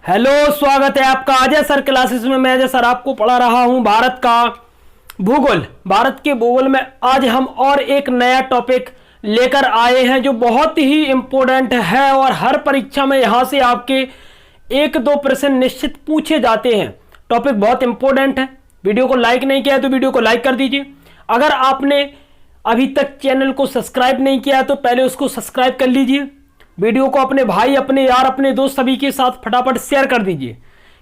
Hello, स्वागत है आपका अजय सर क्लासेस में। मैं अजय सर आपको पढ़ा रहा हूं भारत का भूगोल। भारत के भूगोल में आज हम और एक नया टॉपिक लेकर आए हैं जो बहुत ही इंपॉर्टेंट है और हर परीक्षा में यहां से आपके 1-2 प्रश्न निश्चित पूछे जाते हैं। टॉपिक बहुत इंपॉर्टेंट है। वीडियो को लाइक नहीं किया है तो वीडियो को लाइक कर दीजिए। अगर आपने अभी तक चैनल को सब्सक्राइब नहीं किया है तो पहले उसको सब्सक्राइब कर लीजिए। वीडियो को अपने भाई, अपने यार, अपने दोस्त सभी के साथ फटाफट शेयर कर दीजिए,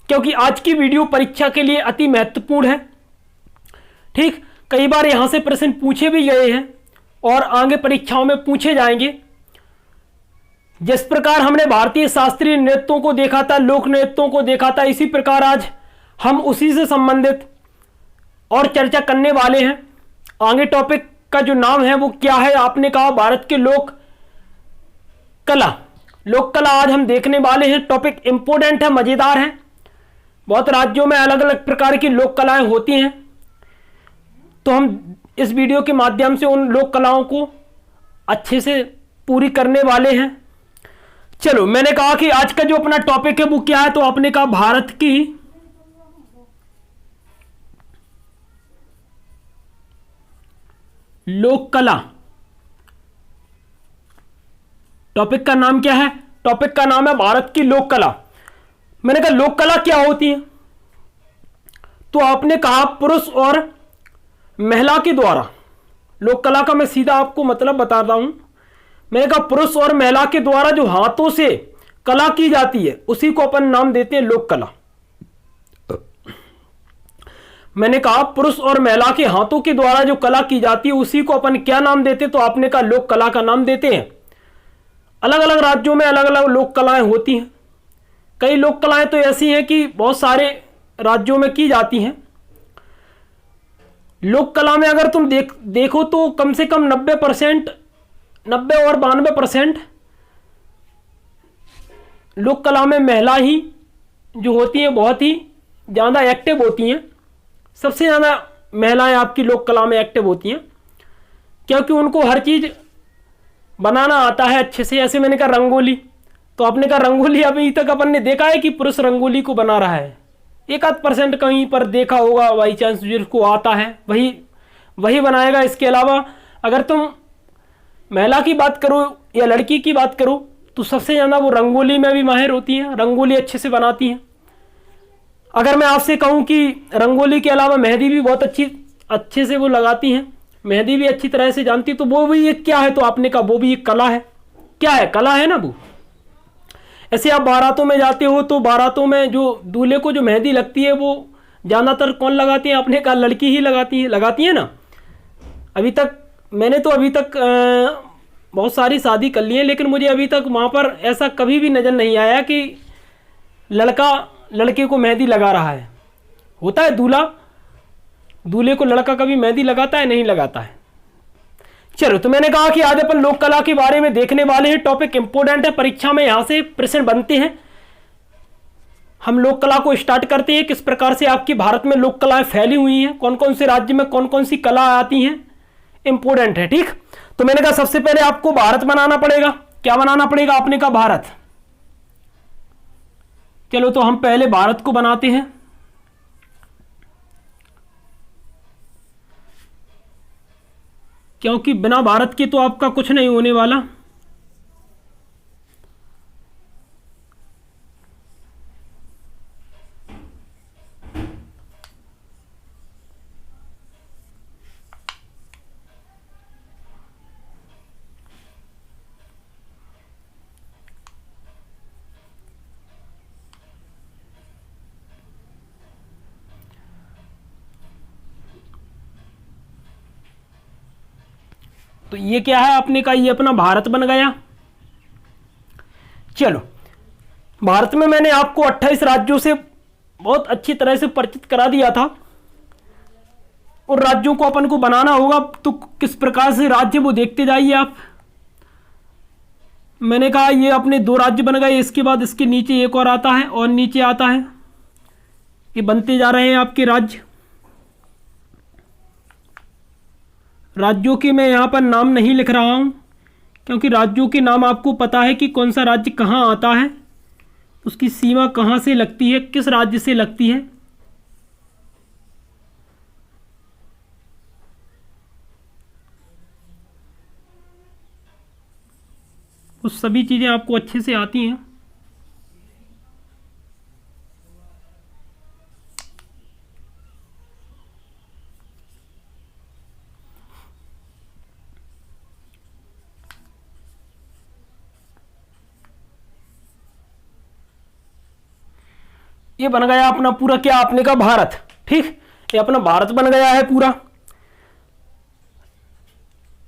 क्योंकि आज की वीडियो परीक्षा के लिए अति महत्वपूर्ण है। ठीक, कई बार यहां से प्रश्न पूछे भी गए हैं और आगे परीक्षाओं में पूछे जाएंगे। जिस प्रकार हमने भारतीय शास्त्रीय नृत्यों को देखा था, लोक नृत्यों को देखा था, इसी प्रकार आज हम उसी से संबंधित और चर्चा करने वाले हैं। आगे टॉपिक का जो नाम है वो क्या है? आपने कहा भारत के लोक कला आज हम देखने वाले हैं। टॉपिक इंपॉर्टेंट है, मजेदार है। बहुत राज्यों में अलग अलग प्रकार की लोक कलाएं होती हैं, तो हम इस वीडियो के माध्यम से उन लोक कलाओं को अच्छे से पूरी करने वाले हैं। चलो, मैंने कहा कि आज का जो अपना टॉपिक है वो क्या है, तो आपने कहा भारत की लोक कला। टॉपिक का नाम क्या है? टॉपिक का नाम है भारत की लोक कला। मैंने कहा लोक कला क्या होती है, तो आपने कहा पुरुष और महिला के द्वारा। लोक कला का मैं सीधा आपको मतलब बता रहा हूं। मैंने कहा पुरुष और महिला के द्वारा जो हाथों से कला की जाती है उसी को अपन नाम देते हैं लोक कला। मैंने कहा पुरुष और महिला के हाथों के द्वारा जो कला की जाती है उसी को अपन क्या नाम देते, तो आपने कहा लोक कला का नाम देते हैं। अलग अलग राज्यों में अलग अलग लोक कलाएं होती हैं। कई लोक कलाएं तो ऐसी हैं कि बहुत सारे राज्यों में की जाती हैं। लोक कला में अगर तुम देखो तो कम से कम 90 और 92% लोक कला में महिला ही जो होती हैं बहुत ही ज़्यादा एक्टिव होती हैं। सबसे ज़्यादा महिलाएं आपकी लोक कला में एक्टिव होती हैं, क्योंकि उनको हर चीज़ बनाना आता है अच्छे से। ऐसे मैंने कहा रंगोली, तो आपने कहा रंगोली अभी तक अपन ने देखा है कि पुरुष रंगोली को बना रहा है? 1-8% कहीं पर देखा होगा, बाई चांस जिसको आता है वही बनाएगा। इसके अलावा अगर तुम महिला की बात करो या लड़की की बात करो तो सबसे ज़्यादा वो रंगोली में भी माहिर होती हैं, रंगोली अच्छे से बनाती हैं। अगर मैं आपसे कहूँ कि रंगोली के अलावा मेहंदी भी बहुत अच्छे से वो लगाती हैं, मेहंदी भी अच्छी तरह से जानती, तो वो भी एक क्या है, तो आपने कहा वो भी एक कला है। क्या है? कला है ना वो। ऐसे आप बारातों में जाते हो तो बारातों में जो दूल्हे को जो मेहंदी लगती है वो ज़्यादातर कौन लगाती है? आपने कहा लड़की ही लगाती है ना। मैंने तो अभी तक बहुत सारी शादी कर ली है, लेकिन मुझे अभी तक वहाँ पर ऐसा कभी भी नज़र नहीं आया कि लड़का लड़के को मेहंदी लगा रहा है। होता है दूल्हे को लड़का कभी मेहंदी लगाता है? नहीं लगाता है। चलो, तो मैंने कहा कि आज अपन लोक कला के बारे में देखने वाले हैं। टॉपिक इंपॉर्टेंट है, परीक्षा में यहां से प्रश्न बनते हैं। हम लोक कला को स्टार्ट करते हैं। किस प्रकार से आपकी भारत में लोक कलाएं फैली हुई हैं, कौन कौन से राज्य में कौन कौन सी कला आती हैं, इंपॉर्टेंट है। ठीक, तो मैंने कहा सबसे पहले आपको भारत बनाना पड़ेगा। क्या बनाना पड़ेगा? आपने कहा भारत। चलो, तो हम पहले भारत को बनाते हैं। क्योंकि बिना भारत के तो आपका कुछ नहीं होने वाला। तो ये क्या है? आपने कहा ये अपना भारत बन गया। चलो, भारत में मैंने आपको 28 राज्यों से बहुत अच्छी तरह से परिचित करा दिया था, और राज्यों को अपन को बनाना होगा। तो किस प्रकार से राज्य वो देखते जाइए आप। मैंने कहा ये अपने 2 राज्य बन गए। इसके बाद इसके नीचे एक और आता है और नीचे आता है। ये बनते जा रहे हैं आपके राज्य। राज्यों के मैं यहाँ पर नाम नहीं लिख रहा हूँ, क्योंकि राज्यों के नाम आपको पता है कि कौन सा राज्य कहाँ आता है उसकी सीमा कहाँ से लगती है, किस राज्य से लगती है? वो सभी चीज़ें आपको अच्छे से आती हैं। ये बन गया अपना पूरा क्या, आपने का भारत। ठीक, ये अपना भारत बन गया है पूरा।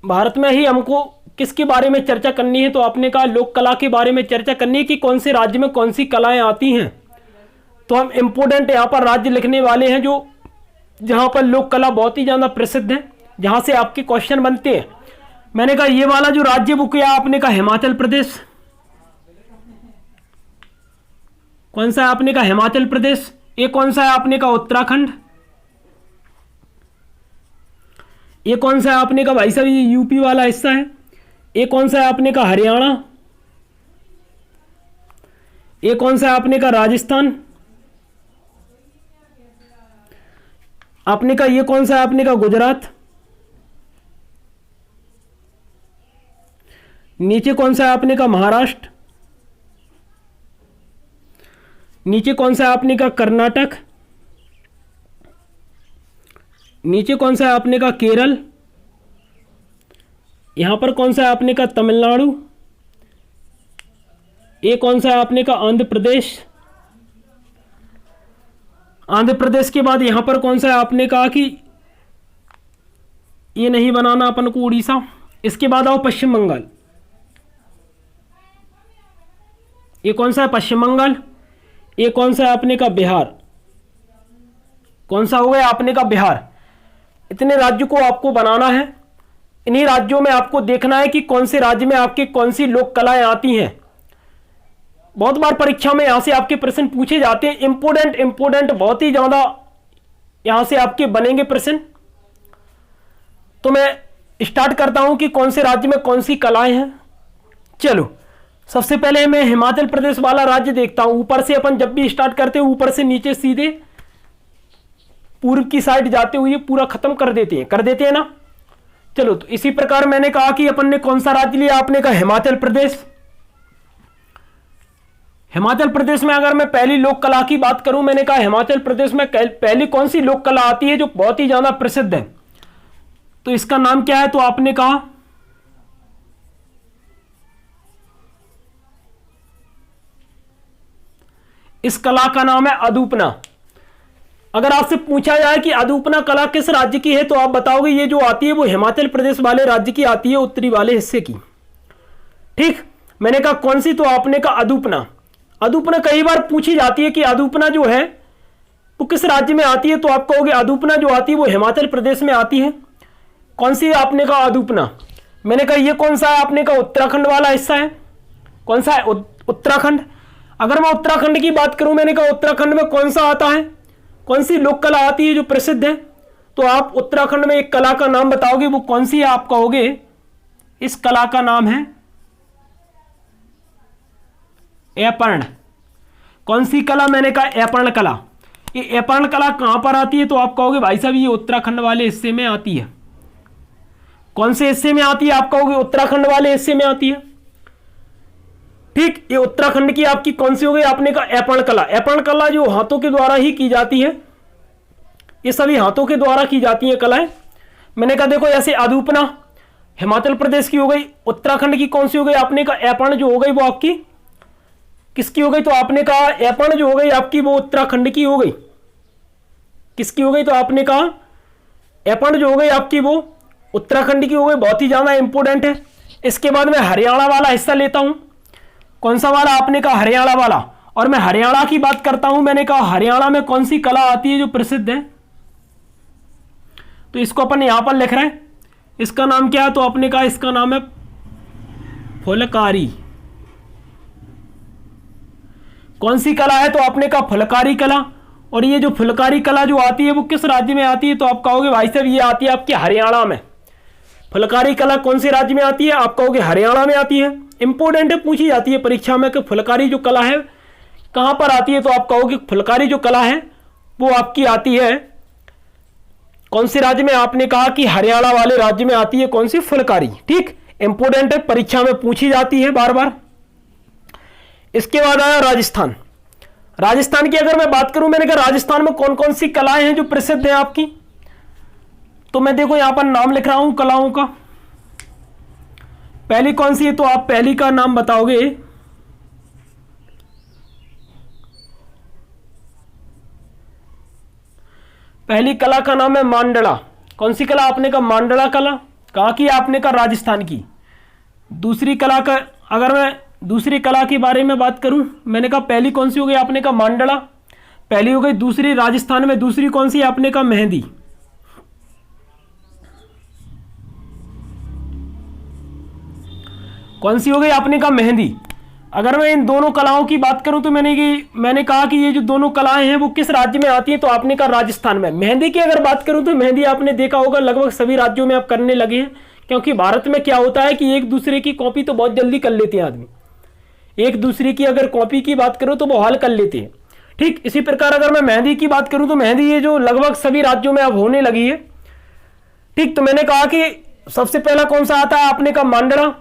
भारत में ही हमको किसके बारे में चर्चा करनी है, तो आपने कहा लोक कला के बारे में चर्चा करनी है कि कौन से राज्य में कौन सी कलाएं आती हैं। तो हम इंपोर्टेंट यहाँ पर राज्य लिखने वाले हैं जो जहाँ पर लोक कला बहुत ही ज़्यादा प्रसिद्ध है, जहाँ से आपके क्वेश्चन बनते हैं। मैंने कहा ये वाला जो राज्य बुक किया आपने कहा हिमाचल प्रदेश। कौन सा है आपने कहा हिमाचल प्रदेश। ये कौन सा है आपने कहा उत्तराखंड। ये कौन सा है आपने कहा भाई साहब ये यूपी वाला हिस्सा है। ये कौन सा है आपने कहा हरियाणा। ये कौन सा है आपने कहा राजस्थान। आपने कहा ये कौन सा है आपने कहा गुजरात। नीचे कौन सा है आपने कहा महाराष्ट्र। नीचे कौन सा है आपने कहा कर्नाटक। नीचे कौन सा है आपने कहा केरल। यहां पर कौन सा है आपने कहा तमिलनाडु। ये कौन सा है आपने कहा आंध्र प्रदेश। आंध्र प्रदेश के बाद यहां पर कौन सा है आपने कहा कि ये नहीं बनाना अपन को उड़ीसा। इसके बाद आओ पश्चिम बंगाल। ये कौन सा है पश्चिम बंगाल। ये कौन सा है आपने कहा बिहार। कौन सा हो गया आपने कहा बिहार। इतने राज्यों को आपको बनाना है। इन्हीं राज्यों में आपको देखना है कि कौन से राज्य में आपके कौन सी लोक कलाएं आती हैं। बहुत बार परीक्षा में यहां से आपके प्रश्न पूछे जाते हैं, इंपोर्टेंट बहुत ही ज्यादा यहां से आपके बनेंगे प्रश्न। तो मैं स्टार्ट करता हूं कि कौन से राज्य में कौन सी कलाएं हैं। चलो सबसे पहले मैं हिमाचल प्रदेश वाला राज्य देखता हूं। ऊपर से अपन जब भी स्टार्ट करते हैं ऊपर से नीचे सीधे पूर्व की साइड जाते हुए पूरा खत्म कर देते हैं ना। चलो तो इसी प्रकार मैंने कहा कि अपन ने कौन सा राज्य लिया, आपने कहा हिमाचल प्रदेश। हिमाचल प्रदेश में अगर मैं पहली लोक कला की बात करूं, मैंने कहा हिमाचल प्रदेश में पहली कौन सी लोक कला आती है जो बहुत ही ज्यादा प्रसिद्ध है, तो इसका नाम क्या है, तो आपने कहा इस कला का नाम है अदूपना। अगर आपसे पूछा जाए कि अदूपना कला किस राज्य की है, तो आप बताओगे ये जो आती है वो हिमाचल प्रदेश वाले राज्य की आती है, उत्तरी वाले हिस्से की। ठीक, मैंने कहा कौन सी, तो आपने कहा अदूपना। अदूपना कई बार पूछी जाती है कि अदूपना जो है वो किस राज्य में आती है, तो आप कहोगे अदूपना जो आती है वो हिमाचल प्रदेश में आती है। कौन सी, आपने कहा अदूपना। मैंने कहा ये कौन सा है, आपने कहा उत्तराखंड वाला हिस्सा है। कौन सा है, उत्तराखंड। अगर मैं उत्तराखंड की बात करूं, मैंने कहा उत्तराखंड में कौन सा आता है, कौन सी लोक कला आती है जो प्रसिद्ध है, तो आप उत्तराखंड में एक कला का नाम बताओगे, वो कौन सी है, आप कहोगे इस कला का नाम है ऐपर्ण। कौन सी कला, मैंने कहा ऐपर्ण कला। ये ऐपर्ण कला कहां पर आती है, तो आप कहोगे भाई साहब ये उत्तराखंड वाले हिस्से में आती है। कौन से हिस्से में आती है, आप कहोगे उत्तराखंड वाले हिस्से में आती है। ठीक, ये उत्तराखंड की आपकी कौन सी हो गई, आपने कहा ऐपर्ण कला। ऐपर्ण कला जो हाथों के द्वारा ही की जाती है, ये सभी हाथों के द्वारा की जाती है कलाएं। मैंने कहा देखो ऐसे अदूपना हिमाचल प्रदेश की हो गई, उत्तराखंड की कौन सी हो गई, आपने कहा ऐपर्ण जो हो गई वो आपकी किसकी हो गई, तो आपने कहा ऐपर्ण जो हो गई आपकी वो उत्तराखंड की हो गई। किसकी हो गई, तो आपने कहा ऐपर्ण जो हो गई आपकी वो उत्तराखंड की हो गई। बहुत ही ज्यादा इंपॉर्टेंट है। इसके बाद मैं हरियाणा वाला हिस्सा लेता हूं। कौन सा वाला, आपने कहा हरियाणा वाला। और मैं हरियाणा की बात करता हूं, मैंने कहा हरियाणा में कौन सी कला आती है जो प्रसिद्ध है, तो इसको अपन यहां पर लिख रहे हैं। इसका नाम क्या है, तो आपने कहा इसका नाम है फुलकारी। कौन सी कला है, तो आपने कहा फुलकारी कला। और ये जो फुलकारी कला जो आती है वो किस राज्य में आती है, तो आप कहोगे भाई साहब ये आती है आपके हरियाणा में। फुलकारी कला कौन से राज्य में आती है, आप कहोगे हरियाणा में आती है। इंपॉर्टेंट है, पूछी जाती है परीक्षा में कि फुलकारी जो कला है कहां पर आती है, तो आप कहोगे फुलकारी जो कला है वो आपकी आती है कौन से राज्य में, आपने कहा कि हरियाणा वाले राज्य में आती है कौन सी, फुलकारी। ठीक, इंपोर्टेंट है, परीक्षा में पूछी जाती है बार बार। इसके बाद आया राजस्थान। राजस्थान की अगर मैं बात करूं, मैंने कहा राजस्थान में कौन कौन सी कलाएं हैं जो प्रसिद्ध हैं आपकी, तो मैं देखो यहां पर नाम लिख रहा हूं कलाओं का। पहली कौन सी है, तो आप पहली का नाम बताओगे, पहली कला का नाम है मांडला। कौन सी कला, आपने कहा मांडला कला, कहां की, आपने कहा राजस्थान की। दूसरी कला का, अगर मैं दूसरी कला के बारे में बात करूं, मैंने कहा पहली कौन सी हो गई, आपने कहा मांडला, पहली हो गई। दूसरी राजस्थान में, दूसरी कौन सी, आपने कहा मेहंदी। कौन सी हो गई, आपने कहा मेहंदी। अगर मैं इन दोनों कलाओं की बात करूं तो मैंने कहा कि ये जो दोनों कलाएं हैं वो किस राज्य में आती हैं, तो आपने कहा राजस्थान में। मेहंदी की अगर बात करूं तो मेहंदी आपने देखा होगा लगभग सभी राज्यों में आप करने लगे हैं, क्योंकि भारत में क्या होता है कि एक दूसरे की कॉपी तो बहुत जल्दी कर लेते हैं आदमी, एक दूसरे की अगर कॉपी की बात करूं तो वो हल कर लेते हैं। ठीक, इसी प्रकार अगर मैं मेहंदी की बात करूं तो मेहंदी ये जो लगभग सभी राज्यों में अब होने लगी है। ठीक, तो मैंने कहा कि सबसे पहला कौन सा आता है, आपने कहा मांडला।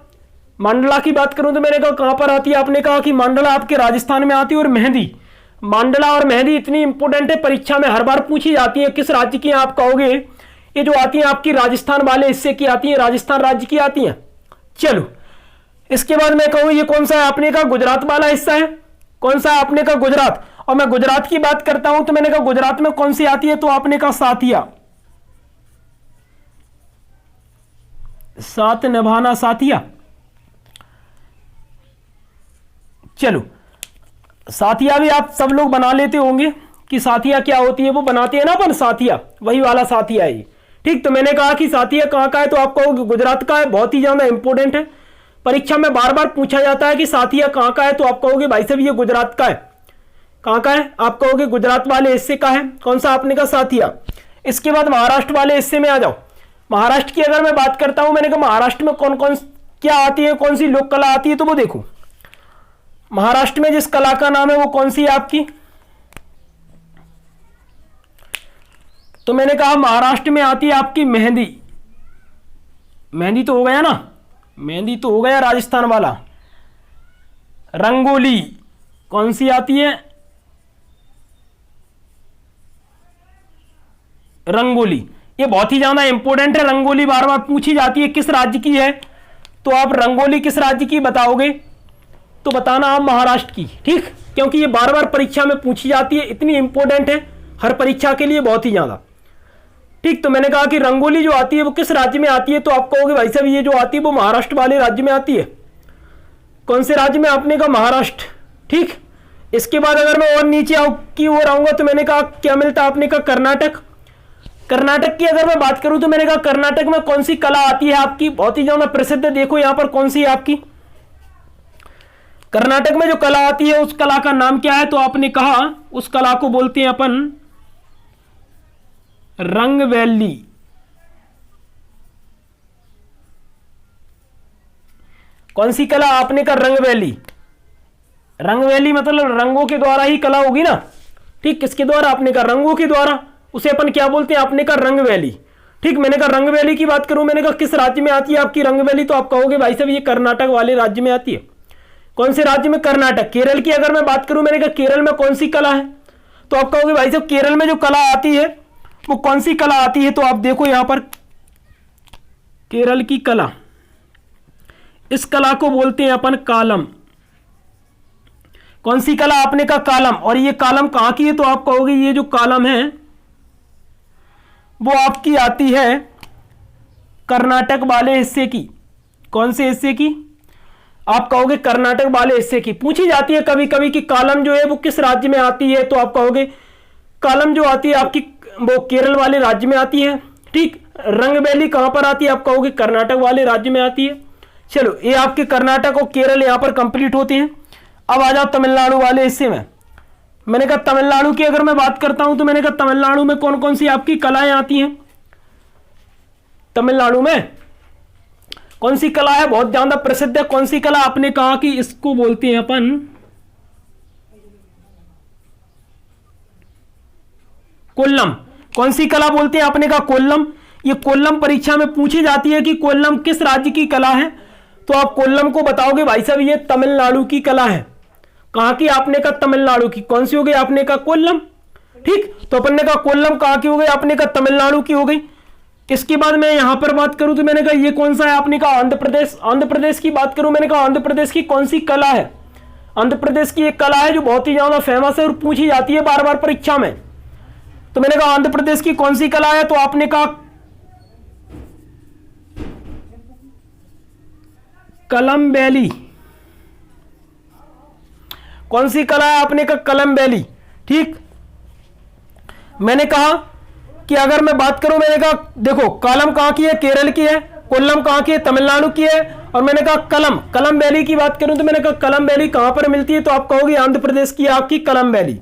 मांडला की बात करूं तो मैंने कहा कहां पर आती है, आपने कहा कि मांडला आपके राजस्थान में आती है। और मेहंदी, मांडला और मेहंदी इतनी इंपॉर्टेंट है, परीक्षा में हर बार पूछी जाती है, किस राज्य की आप कहोगे, ये जो आती है आपकी राजस्थान वाले हिस्से की आती है, राजस्थान राज्य की आती है। चलो, इसके बाद मैं कहूं ये कौन सा है, आपने कहा गुजरात वाला हिस्सा है। कौन सा, आपने कहा गुजरात। और मैं गुजरात की बात करता हूं तो मैंने कहा गुजरात में कौन सी आती है, तो आपने कहा साथिया। साथ निभाना, साथिया। चलो, साथिया भी आप सब लोग बना लेते होंगे कि साथिया क्या होती है, वो बनाते हैं ना अपन, साथिया, वही वाला साथिया है। ठीक, तो मैंने कहा कि साथिया कहां का है, तो आप कहोगे गुजरात का है, बहुत ही ज्यादा इंपॉर्टेंट है, परीक्षा में बार बार पूछा जाता है कि साथिया कहां का है, तो आप कहोगे भाई साहब ये गुजरात का है। कहां का है, आप कहोगे गुजरात वाले हिस्से का है। कौन सा, आपने कहा साथिया। इसके बाद महाराष्ट्र वाले हिस्से में आ जाओ। महाराष्ट्र की अगर मैं बात करता हूं, मैंने कहा महाराष्ट्र में कौन कौन क्या आती है, कौन सी लोक कला आती है, तो वो देखो महाराष्ट्र में जिस कला का नाम है वो कौन सी है आपकी, तो मैंने कहा महाराष्ट्र में आती है आपकी मेहंदी। मेहंदी तो हो गया ना, मेहंदी तो हो गया राजस्थान वाला। रंगोली कौन सी आती है, रंगोली, ये बहुत ही ज्यादा इंपॉर्टेंट है, रंगोली बार बार पूछी जाती है, किस राज्य की है, तो आप रंगोली किस राज्य की बताओगे, तो बताना आप महाराष्ट्र की। ठीक, क्योंकि ये बार बार परीक्षा में पूछी जाती है, इतनी इंपॉर्टेंट है हर परीक्षा के लिए, बहुत ही ज्यादा। ठीक, तो मैंने कहा कि रंगोली जो आती है वो किस राज्य में आती है, तो आप कहोगे भाई साहब ये जो आती है वो महाराष्ट्र वाले राज्य में आती है। कौन से राज्य में, आपने कहा महाराष्ट्र। ठीक, इसके बाद अगर मैं और नीचे की ओर आऊंगा तो मैंने कहा क्या मिलता है, आपने कहा कर्नाटक। कर्नाटक की अगर मैं बात करूं तो मैंने कहा कर्नाटक में कौन सी कला आती है आपकी, बहुत ही ज्यादा प्रसिद्ध है, देखो यहां पर कौन सी है आपकी, कर्नाटक में जो कला आती है उस कला का नाम क्या है, तो आपने कहा उस कला को बोलते हैं अपन रंगवैली। कौन सी कला, आपने कहा रंगवैली। रंगवैली मतलब रंगों के द्वारा ही कला होगी ना। ठीक, किसके द्वारा, आपने कहा रंगों के द्वारा, उसे अपन क्या बोलते हैं, आपने कहा रंगवैली। ठीक, मैंने कहा रंगवैली की बात करूं, मैंने कहा किस राज्य में आती है आपकी रंगवैली, तो आप कहोगे भाई साहब ये कर्नाटक वाले राज्य में आती है। कौन से राज्य में, कर्नाटक। केरल की अगर मैं बात करूं, मैंने कहा केरल में कौन सी कला है, तो आप कहोगे भाई साहब केरल में जो कला आती है वो कौन सी कला आती है, तो आप देखो यहां पर केरल की कला, इस कला को बोलते हैं अपन कालम। कौन सी कला, आपने कहा कालम। और ये कालम कहां की है, तो आप कहोगे ये जो कालम है वो आपकी आती है कर्नाटक वाले हिस्से की। कौन से हिस्से की, आप कहोगे कर्नाटक वाले हिस्से की। पूछी जाती है कभी कभी कि कालम जो है वो किस राज्य में आती है, तो आप कहोगे कालम जो आती है आपकी वो केरल वाले राज्य में आती है। ठीक, रंगवैली कहां पर आती है, आप कहोगे कर्नाटक वाले राज्य में आती है। चलो, ये आपके कर्नाटक और केरल यहां पर कंप्लीट होते हैं। अब आ जाओ तमिलनाडु वाले हिस्से में। मैंने कहा तमिलनाडु की अगर मैं बात करता हूं तो मैंने कहा तमिलनाडु में कौन कौन सी आपकी कलाएं आती हैं। तमिलनाडु में कौन सी कला है, बहुत ज्यादा प्रसिद्ध है, कौन सी कला, आपने कहा कि इसको बोलते हैं अपन कोल्लम। कौन सी कला बोलते हैं? आपने कहा कोल्लम। ये कोल्लम परीक्षा में पूछी जाती है कि कोल्लम किस राज्य की कला है, तो आप कोल्लम को बताओगे भाई साहब ये तमिलनाडु की कला है। कहां की? आपने कहा तमिलनाडु की। कौन सी हो गई? आपने कहा कोल्लम। ठीक, तो अपन ने कहा कोल्लम कहां की हो गई? आपने कहा तमिलनाडु की हो गई। इसके बाद मैं यहां पर बात करूं तो मैंने कहा ये कौन सा है? आपने कहा आंध्र प्रदेश। आंध्र प्रदेश की बात करूं, मैंने कहा आंध्र प्रदेश की कौन सी कला है? आंध्र प्रदेश की एक कला है जो बहुत ही ज्यादा फेमस है और पूछी जाती है बार बार परीक्षा में। तो मैंने कहा आंध्र प्रदेश की कौन सी कला है? तो आपने कहा कलमबैली। कौन सी कला है? आपने कहा कलमबैली। ठीक, मैंने कहा कि अगर मैं बात करूं, मैंने कहा देखो कलम कहां की है? केरल की है। कोल्लम कहां की है? तमिलनाडु की है। और मैंने कहा कलम वैली की बात करूं तो मैंने कहा कलम वैली कहां पर मिलती है? तो आप कहोगे आंध्र प्रदेश की आपकी कलम वैली।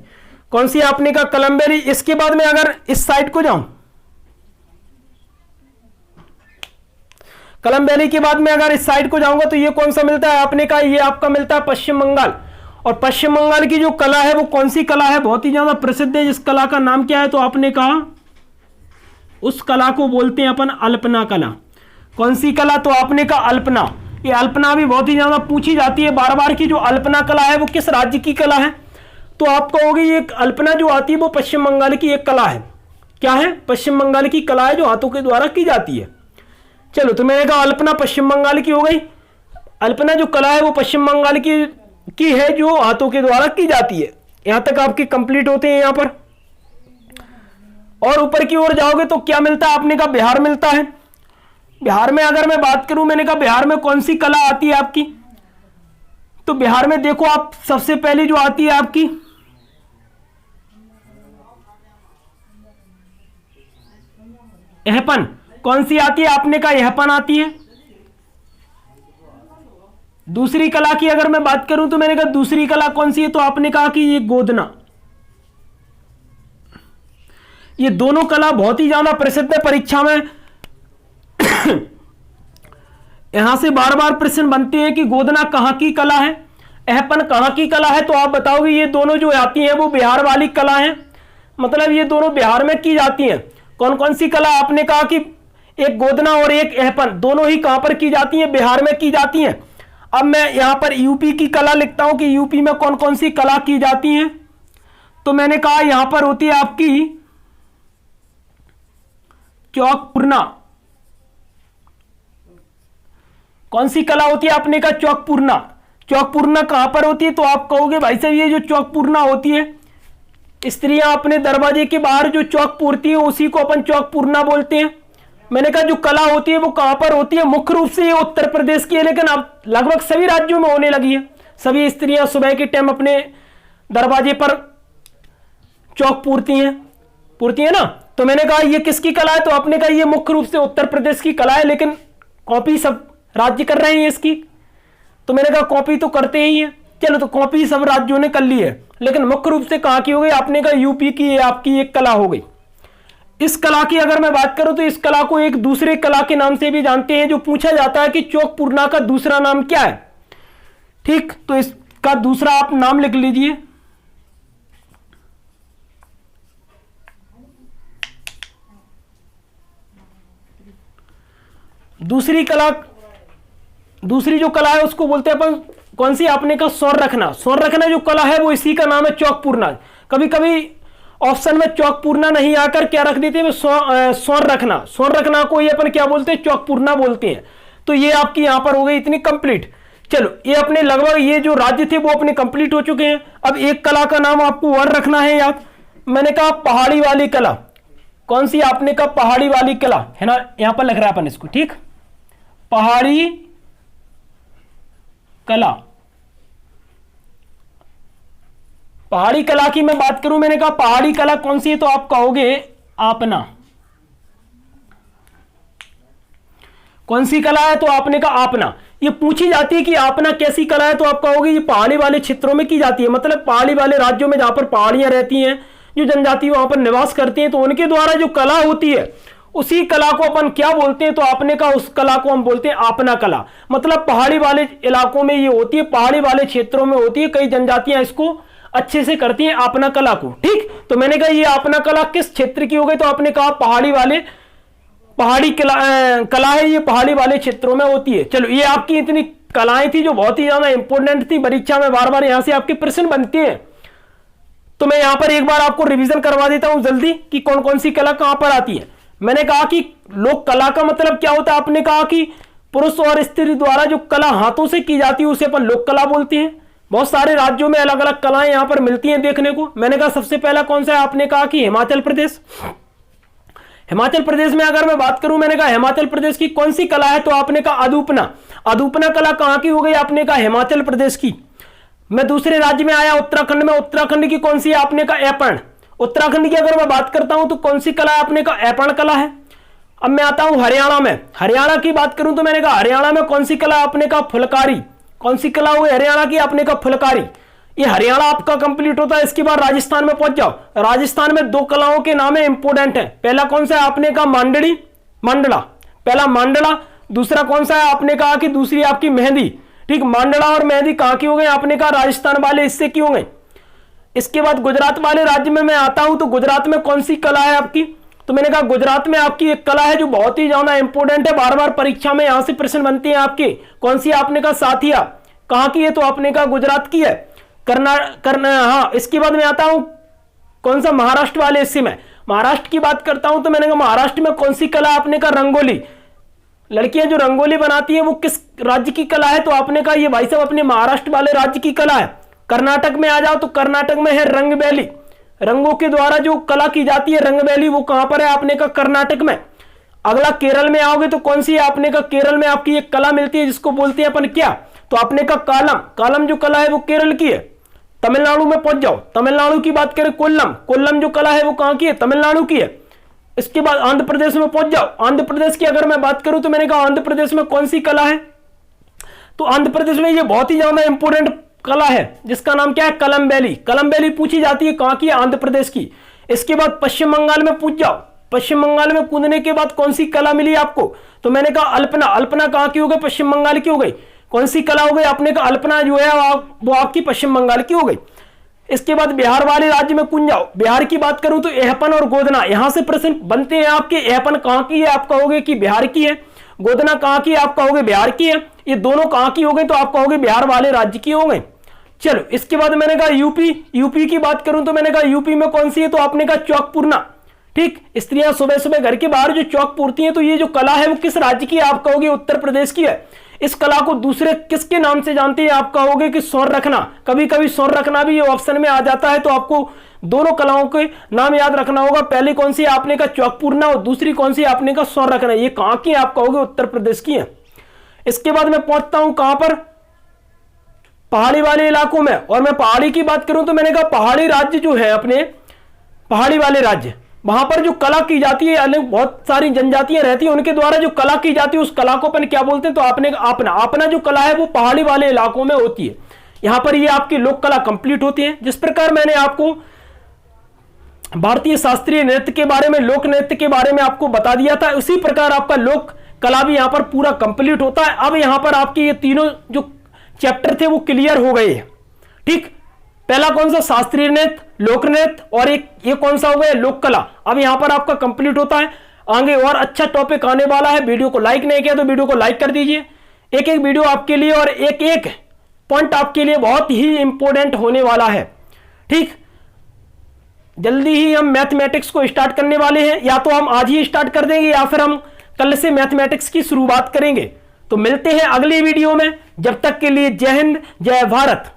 कौन सी? आपने कहा कलम वैली। इसके बाद में अगर इस साइड को जाऊं, कलम वैली के बाद में अगर इस साइड को जाऊंगा तो ये कौन सा मिलता है? आपने कहा ये आपका मिलता है पश्चिम बंगाल। और पश्चिम बंगाल की जो कला है वो कौन सी कला है? बहुत ही ज्यादा प्रसिद्ध है। इस कला का नाम क्या है? तो आपने कहा उस कला को बोलते हैं अपन अल्पना कला। कौन सी कला? तो आपने कहा अल्पना। ये अल्पना भी बहुत ही ज्यादा पूछी जाती है बार बार की जो अल्पना कला है वो किस राज्य की कला है? तो आप कहोगे ये अल्पना जो आती है वो पश्चिम बंगाल की एक कला है। क्या है? पश्चिम बंगाल की कला है जो हाथों के द्वारा की जाती है। चलो, तो मैंने कहा अल्पना पश्चिम बंगाल की हो गई। अल्पना जो कला है वो पश्चिम बंगाल की है जो हाथों के द्वारा की जाती है। यहां तक आपके कंप्लीट होते हैं यहां पर। और ऊपर की ओर जाओगे तो क्या मिलता है? आपने कहा बिहार मिलता है। बिहार में अगर मैं बात करूं, मैंने कहा बिहार में कौन सी कला आती है आपकी? तो बिहार में देखो आप सबसे पहले जो आती है आपकी यहपन। कौन सी आती है? आपने कहा यहपन आती है। दूसरी कला की अगर मैं बात करूं तो मैंने कहा दूसरी कला कौन सी है? तो आपने कहा कि ये गोदना। ये दोनों कला बहुत ही ज्यादा प्रसिद्ध है परीक्षा में। यहां से बार बार प्रश्न बनते हैं कि गोदना कहां की कला है, यहपन कहां की कला है। तो आप बताओगे ये दोनों जो आती हैं वो बिहार वाली कला है। मतलब ये दोनों बिहार में की जाती हैं। कौन कौन सी कला? आपने कहा कि एक गोदना और एक यहपन, दोनों ही कहां पर की जाती हैं? बिहार में की जाती हैं। अब मैं यहां पर यूपी की कला लिखता हूं कि यूपी में कौन कौन सी कला की जाती हैं। तो मैंने कहा यहां पर होती है आपकी चौक पूर्णा। कौन सी कला होती है? आपने कहा चौक पूर्णा। चौक पूर्णा कहां पर होती है? तो आप कहोगे भाई साहब ये जो चौक पूर्णा होती है, स्त्रियां अपने दरवाजे के बाहर जो चौक पूरती है उसी को अपन चौक पूर्णा बोलते हैं। मैंने कहा जो कला होती है वो कहां पर होती है? मुख्य रूप से ये उत्तर प्रदेश की है, लेकिन अब लगभग सभी राज्यों में होने लगी है। सभी स्त्रियां सुबह के टाइम अपने दरवाजे पर चौक पूरती हैं ना। तो मैंने कहा ये किसकी कला है? तो आपने कहा ये मुख्य रूप से उत्तर प्रदेश की कला है, लेकिन कॉपी सब राज्य कर रहे हैं इसकी। तो मैंने कहा कॉपी तो करते ही हैं। चलो, तो कॉपी सब राज्यों ने कर ली है, लेकिन मुख्य रूप से कहां की हो गई? आपने कहा यूपी की आपकी एक कला हो गई। इस कला की अगर मैं बात करूं तो इस कला को एक दूसरे कला के नाम से भी जानते हैं, जो पूछा जाता है कि चौक पूर्णा का दूसरा नाम क्या है। ठीक, तो इसका दूसरा आप नाम लिख लीजिए, दूसरी जो कला है उसको बोलते हैं अपन कौन सी? आपने कहा स्वर्ण रखना। स्वर्ण रखना जो कला है वो इसी का नाम है चौक पूर्णा। कभी कभी ऑप्शन में चौक पूर्णा नहीं आकर क्या रख देते हैं? स्वर्ण रखना। स्वर्ण रखना को ये अपन क्या बोलते हैं? चौक पूर्णा बोलते हैं। तो ये आपकी यहां पर हो गई इतनी कंप्लीट। चलो, ये अपने लगभग ये जो राज्य थे वो अपने कंप्लीट हो चुके हैं। अब एक कला का नाम आपको और रखना है याद। मैंने कहा पहाड़ी वाली कला। कौन सी? आपने कहा पहाड़ी वाली कला है ना, यहां पर लिख रहा है अपन इसको। ठीक, पहाड़ी कला। पहाड़ी कला की मैं बात करूं, मैंने कहा पहाड़ी कला कौन सी है? तो आप कहोगे आपना। कौन सी कला है? तो आपने कहा आपना। ये पूछी जाती है कि आपना कैसी कला है, तो आप कहोगे ये पहाड़ी वाले क्षेत्रों में की जाती है। मतलब पहाड़ी वाले राज्यों में जहां पर पहाड़ियां रहती हैं, जो जनजाति वहां पर निवास करती हैं, तो उनके द्वारा जो कला होती है उसी कला को अपन क्या बोलते हैं? तो आपने कहा उस कला को हम बोलते हैं आपना कला। मतलब पहाड़ी वाले इलाकों में ये होती है, पहाड़ी वाले क्षेत्रों में होती है। कई जनजातियां इसको अच्छे से करती हैं आपना कला को। ठीक, तो मैंने कहा ये अपना कला किस क्षेत्र की हो गई, तो आपने कहा पहाड़ी कला है, ये पहाड़ी वाले क्षेत्रों में होती है। चलो, ये आपकी इतनी कलाएं थी जो बहुत ही ज्यादा इंपॉर्टेंट थी, परीक्षा में बार बार यहां से आपके प्रश्न बनते हैं। तो मैं यहां पर एक बार आपको रिवीजन करवा देता हूं जल्दी कि कौन कौन सी कला कहां पर आती है। मैंने कहा कि लोक कला का मतलब क्या होता है, आपने कहा कि पुरुष और स्त्री द्वारा जो कला हाथों से की जाती है उसे अपन लोक कला बोलते हैं। बहुत सारे राज्यों में अलग अलग कलाएं यहां पर मिलती हैं देखने को। मैंने कहा सबसे पहला कौन सा है, आपने कहा कि हिमाचल प्रदेश। हिमाचल प्रदेश में अगर मैं बात करूं, मैंने कहा हिमाचल प्रदेश की कौन सी कला है, तो आपने कहा अदूपना। अदूपना कला कहां की हो गई, आपने कहा हिमाचल प्रदेश की। मैं दूसरे राज्य में आया उत्तराखंड में, उत्तराखंड की कौन सी है, आपने कहा ऐपण। उत्तराखंड की अगर मैं बात करता हूं तो कौन सी कला है, आपने कहा ऐपण कला है। अब मैं आता हूं हरियाणा में, हरियाणा की बात करूं तो मैंने कहा हरियाणा में कौन सी कला, आपने कहा फुलकारी। कौन सी कला हुई हरियाणा की, आपने कहा फुलकारी। ये हरियाणा आपका कंप्लीट होता है। इसके बाद राजस्थान में पहुंच जाओ। राजस्थान में दो कलाओं के नाम है इंपोर्टेंट है। पहला कौन सा है, आपने कहा मांडला। पहला मांडला। दूसरा कौन सा है, आपने कहा कि दूसरी आपकी मेहंदी। ठीक, मांडला और मेहंदी कहां की हो गई, आपने कहा राजस्थान वाले हिस्से की हो गई। इसके बाद गुजरात वाले राज्य में मैं आता हूं तो गुजरात में कौन सी कला है आपकी, तो मैंने कहा गुजरात में आपकी एक कला है जो बहुत ही ज्यादा इंपोर्टेंट है, बार बार परीक्षा में यहां से प्रश्न बनते हैं आपके। कौन सी, आपने कहा साथिया। कहां की है, तो आपने कहा गुजरात की है। हाँ, इसके बाद मैं आता हूं कौन सा, महाराष्ट्र वाले हिस्से में। महाराष्ट्र की बात करता हूं तो मैंने कहा महाराष्ट्र में कौन सी कला, आपने कहा रंगोली। लड़कियां जो रंगोली बनाती हैं वो किस राज्य की कला है, तो आपने कहा ये भाई साहब अपने महाराष्ट्र वाले राज्य की कला है। कर्नाटक में आ जाओ तो कर्नाटक में है रंगबैली। रंगों के द्वारा जो कला की जाती है रंगबैली, वो कहां पर है, आपने कहा कर्नाटक में। अगला केरल में आओगे तो कौन सी है, आपने कहा केरल में आपकी एक कला मिलती है जिसको बोलते हैं अपन क्या, तो आपने कहा कालम। कालम जो कला है वो केरल की है। तमिलनाडु में पहुंच जाओ, तमिलनाडु की बात करें कोल्लम। कोल्लम जो कला है वो कहां की है, तमिलनाडु की है। इसके बाद आंध्र प्रदेश में पहुंच जाओ। आंध्र प्रदेश की अगर मैं बात करूं तो मैंने कहा आंध्र प्रदेश में कौन सी कला है, तो आंध्र प्रदेश में ये बहुत ही ज्यादा इंपोर्टेंट कला है जिसका नाम क्या है, कलमबैली। कलमबैली पूछी जाती है, कहां की है, आंध्र प्रदेश की। इसके बाद पश्चिम बंगाल में पूछ जाओ। पश्चिम बंगाल में कूदने के बाद कौन सी कला मिली आपको, तो मैंने कहा अल्पना। अल्पना कहां की हो गई, पश्चिम बंगाल की हो गई। कौन सी कला हो गई, आपने कहा अल्पना जो है वो आपकी पश्चिम बंगाल की हो गई। इसके बाद बिहार वाले राज्य में कूद जाओ। बिहार की बात करूं तो एहपन और गोदना, यहां से प्रश्न बनते हैं आपके। एहपन कहां की है, आप कहोगे कि बिहार की है। गोदना कहां की है, आप कहोगे बिहार की है। ये दोनों कहां की हो गई, तो आप कहोगे बिहार वाले राज्य की हो गई। चलो, इसके बाद मैंने कहा यूपी। यूपी की बात करूं तो मैंने कहा यूपी में कौन सी है, तो आपने कहा चौक पूरना। ठीक, स्त्रियां सुबह सुबह घर के बाहर जो चौक पूरती हैं, तो ये जो कला है वो किस राज्य की है, आप कहोगे उत्तर प्रदेश की है। इस कला को दूसरे किसके नाम से जानते हैं, आप कहोगे कि सौर रखना। कभी कभी सौर रखना भी ये ऑप्शन में आ जाता है, तो आपको दोनों कलाओं के नाम याद रखना होगा। पहले कौन सी, आपने कहा चौक पूरना, और दूसरी कौन सी, आपने कहा सौर रखना। ये कहां की है, आप कहोगे उत्तर प्रदेश की है। इसके बाद मैं पहुंचता हूं कहां पर, पहाड़ी वाले इलाकों में। और मैं पहाड़ी की बात करूं तो मैंने कहा पहाड़ी राज्य जो है अपने, पहाड़ी वाले राज्य, वहां पर जो कला की जाती है, अलग बहुत सारी जनजातियां रहती हैं, उनके द्वारा जो कला की जाती है उस कला को अपन क्या बोलते हैं, तो आपने अपना अपना जो कला है वो पहाड़ी वाले इलाकों में होती है। यहां पर ये आपकी लोक कला कंप्लीट होती है। जिस प्रकार मैंने आपको भारतीय शास्त्रीय नृत्य के बारे में, लोक नृत्य के बारे में आपको बता दिया था, उसी प्रकार आपका लोक कला भी यहां पर पूरा कंप्लीट होता है। अब यहां पर आपके ये तीनों जो चैप्टर थे वो क्लियर हो गए हैं। ठीक, पहला कौन सा, शास्त्रीय नृत्य, लोक नृत्य, और एक ये कौन सा हो गया, लोक कला। अब यहां पर आपका कंप्लीट होता है। आगे और अच्छा टॉपिक आने वाला है। वीडियो को लाइक नहीं किया तो वीडियो को लाइक कर दीजिए। एक एक वीडियो आपके लिए और एक एक पॉइंट आपके लिए बहुत ही इंपॉर्टेंट होने वाला है। ठीक, जल्दी ही हम मैथमेटिक्स को स्टार्ट करने वाले हैं। या तो हम आज ही स्टार्ट कर देंगे या फिर हम कल से मैथमेटिक्स की शुरुआत करेंगे। तो मिलते हैं अगली वीडियो में। जब तक के लिए जय हिंद, जय भारत।